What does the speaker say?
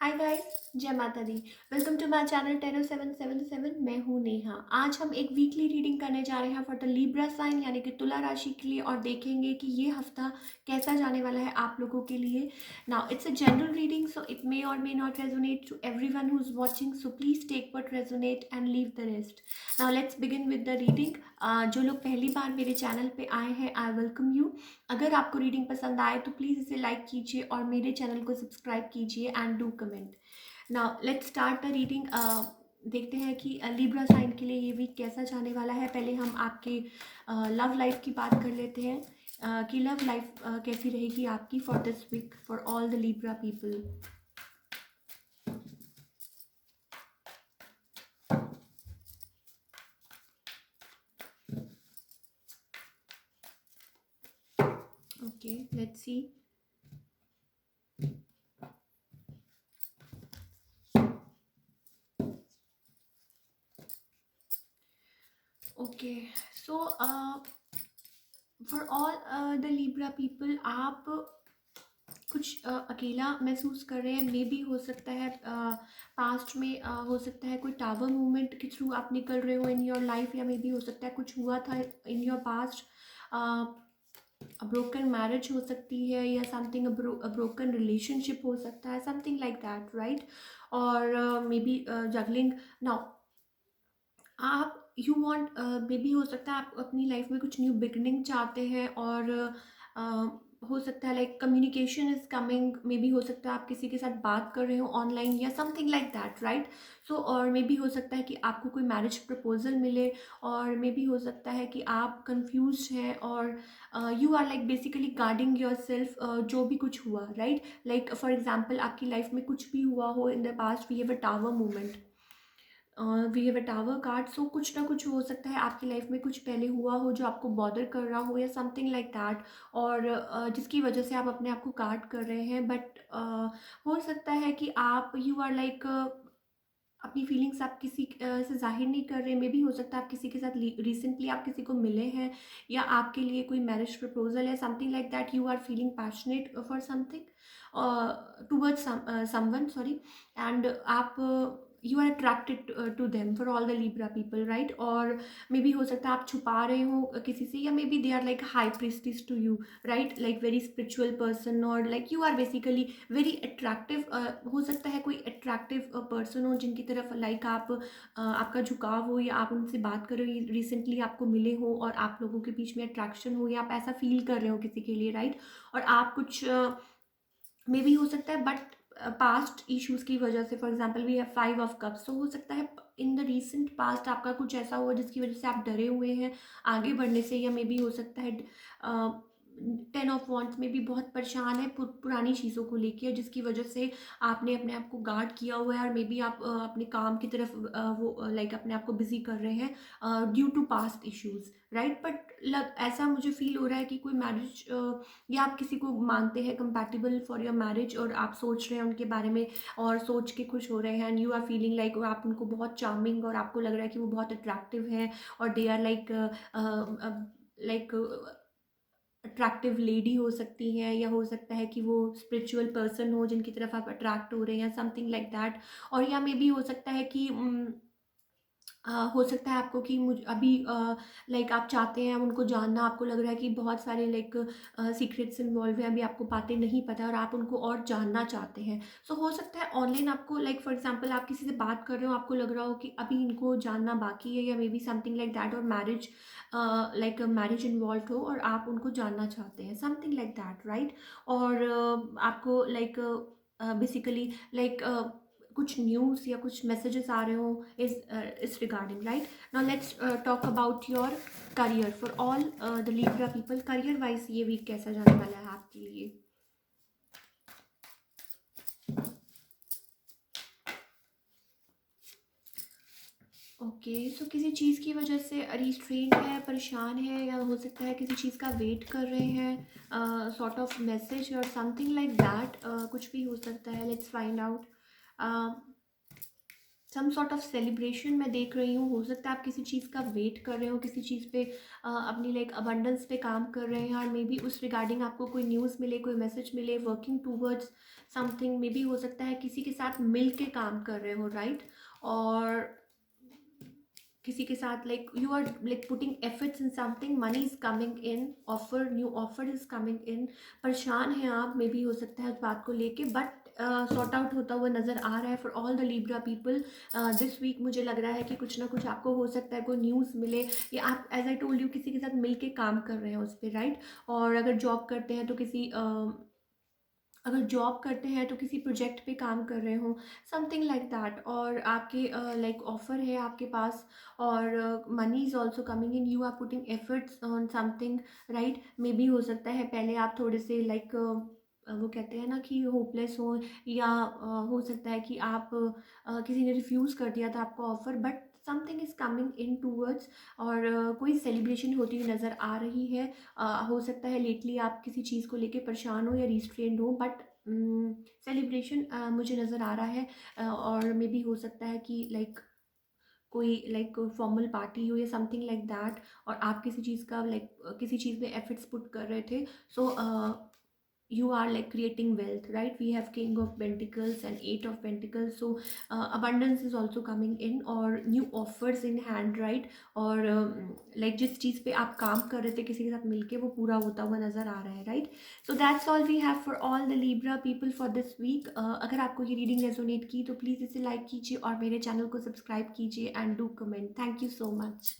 हाय guys, जय माता दी। Welcome to my channel 10777। मैं हूँ नेहा। आज हम एक वीकली रीडिंग करने जा रहे हैं फॉर द लिब्रा साइन यानी कि तुला राशि के लिए, और देखेंगे कि ये हफ्ता कैसा जाने वाला है आप लोगों के लिए। Now it's a general reading, so it may or may not resonate to everyone who is watching, so please take what resonate and leave the rest. Now let's begin with the reading. जो लोग पहली बार मेरे channel पे आए हैं, I welcome you. अगर आपको reading पसंद आए तो प्लीज़ इसे लाइक कीजिए और मेरे चैनल को सब्सक्राइब कीजिए and do comment. Now let's start the reading. देखते हैं कि लिब्रा साइन के लिए ये वीक कैसा जाने वाला है। पहले हम आपके लव लाइफ की बात कर लेते हैं, कि लव लाइफ कैसी रहेगी आपकी for this week for all the Libra people. Okay, let's see. Okay, so for all the Libra people, आप कुछ अकेला महसूस कर रहे हैं। मे भी हो सकता है पास्ट में हो सकता है कोई टावर मूवमेंट के थ्रू आप निकल रहे हो इन योर लाइफ, या मे भी हो सकता है कुछ हुआ था in your past. Broken marriage हो सकती है, या समथिंग ब्रोकन रिलेशनशिप हो सकता है, समथिंग लाइक दैट, राइट। और मे बी जगलिंग। नाउ आप यू वांट, मे बी हो सकता है आप अपनी लाइफ में कुछ न्यू बिगनिंग चाहते हैं, और हो सकता है like communication is coming. May be हो सकता है आप किसी के साथ बात कर रहे हो ऑनलाइन या समथिंग लाइक दैट, राइट। सो और मे बी हो सकता है कि आपको कोई मैरिज प्रपोजल मिले, और मे बी हो सकता है कि आप कंफ्यूज हैं, और you are like basically guarding your self जो भी कुछ हुआ, राइट। लाइक फॉर एग्जाम्पल आपकी लाइफ में कुछ भी हुआ हो in the past, we have a tower movement, we have a tower card. So कुछ ना कुछ हो सकता है आपकी लाइफ में कुछ पहले हुआ हो जो आपको बॉदर कर रहा हो, या समथिंग लाइक दैट, और जिसकी वजह से आप अपने आप को काट कर रहे हैं। बट हो सकता है कि आप यू आर लाइक अपनी फीलिंग्स आप किसी से जाहिर नहीं कर रहे। मे भी हो सकता है आप किसी के साथ रिसेंटली आप किसी को मिले हैं, या आपके लिए कोई मैरिज प्रपोजल है, something like that. You are feeling passionate for something towards someone, sorry. And आप you are attracted to them for all the Libra people, right. और मे बी हो सकता है आप छुपा रहे हो किसी से, या maybe they are like high priestess to you, right. Like very spiritual person, और like you are basically very attractive. हो सकता है कोई अट्रैक्टिव पर्सन हो जिनकी तरफ लाइक आप आपका झुकाव हो, या आप उनसे बात कर रहे हो, रिसेंटली आपको मिले हो और आप लोगों के बीच में अट्रैक्शन हो, या आप ऐसा फील कर रहे हो किसी के लिए, राइट। और आप कुछ मे भी हो सकता है, बट पास्ट इश्यूज की वजह से, for example we have 5 of cups, तो हो सकता है इन द रिसेंट पास्ट आपका कुछ ऐसा हुआ जिसकी वजह से आप डरे हुए हैं आगे बढ़ने से, या मे बी हो सकता है 10 ऑफ वॉन्ट्स में भी बहुत परेशान है पुरानी चीज़ों को लेके, जिसकी वजह से आपने अपने आप को गार्ड किया हुआ है, और मे बी आप अपने काम की तरफ वो लाइक अपने आप को बिजी कर रहे हैं due to past issues, right. But ऐसा मुझे फील हो रहा है कि कोई मैरिज, या आप किसी को मानते हैं कंपैटिबल फॉर योर मैरिज, और आप सोच रहे हैं उनके बारे में और सोच के खुश हो रहे हैं, and you are feeling like आप उनको बहुत चार्मिंग, और आपको लग रहा है कि वो बहुत अट्रैक्टिव है, और they are like attractive lady हो सकती हैं, या हो सकता है कि वो स्पिरिचुअल पर्सन हो जिनकी तरफ आप अट्रैक्ट हो रहे हैं, समथिंग लाइक दैट। और या मे बी हो सकता है कि हो सकता है आपको कि मुझ अभी लाइक आप चाहते हैं उनको जानना, आपको लग रहा है कि बहुत सारे लाइक सीक्रेट्स इन्वॉल्व हैं, अभी आपको बातें नहीं पता और आप उनको और जानना चाहते हैं। सो हो सकता है ऑनलाइन आपको लाइक फॉर एग्जांपल आप किसी से बात कर रहे हो, आपको लग रहा हो कि अभी इनको जानना बाकी है, या may be something like that, और मैरिज लाइक मैरिज इन्वॉल्व हो और आप उनको जानना चाहते हैं, समथिंग लाइक दैट, राइट। और आपको लाइक बेसिकली लाइक कुछ न्यूज़ या कुछ मैसेजेस आ रहे हो इस regarding, right. Now let's talk about your career for all the Libra people. Career wise ये वीक कैसा जाने वाला है आपके लिए। ओके, सो किसी चीज़ की वजह से रिस्ट्रेंट है, परेशान है, या हो सकता है किसी चीज़ का वेट कर रहे हैं, सॉर्ट ऑफ मैसेज और समथिंग लाइक दैट, कुछ भी हो सकता है। Let's find out. Some sort of celebration मैं देख रही हूँ। हो सकता है आप किसी चीज़ का वेट कर रहे हो, किसी चीज़ पे अपनी लाइक अबंडेंस पे काम कर रहे हैं, और मे बी उस रिगार्डिंग आपको कोई न्यूज़ मिले, कोई मैसेज मिले, working towards something. May be हो सकता है किसी के साथ मिल के काम कर रहे हो, राइट। और किसी के साथ like you are like putting efforts in something, money is coming in, offer, new offer is coming in. परेशान हैं आप, मे बी हो सकता है उस बात को लेके, बट सॉर्ट आउट होता हुआ नज़र आ रहा है for all the Libra people this week. मुझे लग रहा है कि कुछ ना कुछ आपको हो सकता है कोई न्यूज़ मिले, या आप एज आई टोल्ड यू किसी के साथ मिल के काम कर रहे हैं उस पर, राइट। और अगर जॉब करते हैं तो अगर जॉब करते हैं तो किसी प्रोजेक्ट पे काम कर रहे हो, समथिंग लाइक दैट। और आपके लाइक ऑफर है आपके पास, और money is also coming in, you are putting efforts on something, right. Maybe हो सकता है पहले आप थोड़े से लाइक वो कहते हैं ना कि होपलेस हो, या हो सकता है कि आप किसी ने रिफ्यूज़ कर दिया था आपका offer, but something is coming in towards. और कोई सेलिब्रेशन होती हुई नज़र आ रही है। हो सकता है लेटली आप किसी चीज़ को लेके परेशान हो या रिस्ट्रेंड हो, बट सेलिब्रेशन मुझे नज़र आ रहा है। और मे बी हो सकता है कि लाइक कोई लाइक फॉर्मल पार्टी हो या समथिंग लाइक दैट, और आप किसी चीज़ का लाइक किसी चीज़ में एफर्ट्स पुट कर रहे थे। सो you are like creating wealth, right? We have king of pentacles and eight of pentacles, so abundance is also coming in, or new offers in hand, right? और like जिस चीज़ पे आप काम कर रहे थे किसी के साथ मिलके, वो पूरा होता हुआ नज़र आ रहा है, right? So that's all we have for all the Libra people for this week. अगर आपको ये रीडिंग रेजोनेट की तो प्लीज़ इसे लाइक कीजिए और मेरे चैनल को सब्सक्राइब कीजिए, and do comment. Thank you so much.